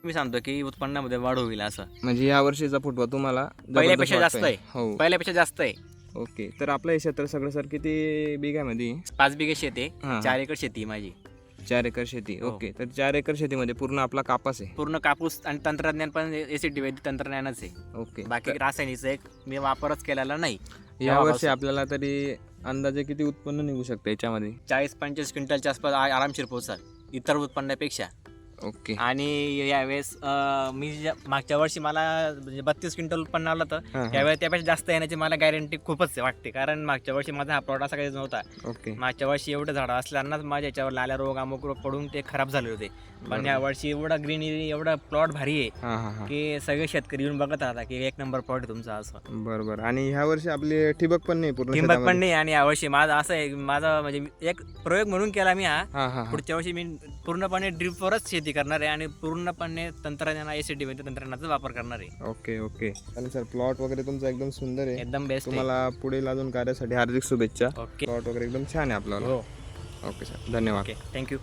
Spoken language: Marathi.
मी सांगतो की उत्पन्नामध्ये वाढ होईल असं. म्हणजे या वर्षीचा फुटवा तुम्हाला पहिल्यापेक्षा जास्त वाटतोय? आहे. हो. पहिल्यापेक्षा जास्त आहे. ओके, तर आपलं हे क्षेत्र सगळं सर किती बिघामध्ये? 5 बिघे शेती आहे. हां. 4 एकर शेती आहे माझी. 4 एकर शेती. हो. ओके, तर 4 एकर शेतीमध्ये पूर्ण आपला कापूस आहे. पूर्ण कापूस आणि तंत्रज्ञान पण एसीटी वैदिक तंत्रज्ञानच आहे. ओके, बाकी रासायनिकचं एक मी वापरच केलेला नाही. या वर्षी आपल्याला तरी अंदाजे किती उत्पन्न निघू शकतं याच्यामध्ये? 40-45 क्विंटलच्या आसपास आरामशीर पोहोचाल इतर उत्पन्नापेक्षा. ओके. आणि यावेळेस मी मागच्या वर्षी मला म्हणजे 32 क्विंटल उत्पन्न आलं तर हां, हां. त्यावेळेस त्यापेक्षा जास्त येण्याची मला गॅरंटी खूपच वाटते. कारण मागच्या वर्षी माझा हा प्लॉट असा काहीच नव्हता. ओके. मागच्या वर्षी एवढं झाडं असल्यानंच माझ्या याच्यावर लाल्या रोग अमुक रोग पडून ते खराब झाले होते. पण या वर्षी एवढा ग्रीनरी एवढा प्लॉट भारी आहे हां हां हां. की सगळे शेतकरी येऊन बघत राहतात की एक नंबर प्लॉट आहे तुमचा असं. बरोबर. आणि ह्या वर्षी आपली ठिबक पण नाही पूर्ण ठिंबक पण शेतामध्ये? नाही. आणि यावर्षी माझं असं आहे, माझा म्हणजे एक प्रयोग म्हणून केला मी हा. हां हां हां. पुढच्या वर्षी मी पूर्णपणे ड्रिपवरच शेती करणार आहे आणि पूर्णपणे तंत्रज्ञान एसीटी तंत्रज्ञानाचा वापर करणार आहे. ओके ओके, चालेल सर. प्लॉट वगैरे तुमचा एकदम सुंदर आहे. एकदम बेस्ट आहे. तुम्हाला पुढील अजून कार्यासाठी हार्दिक शुभेच्छा. ओके प्लॉट वगैरे एकदम छान आहे आपला. हो ओके सर, धन्यवाद. Okay thank you.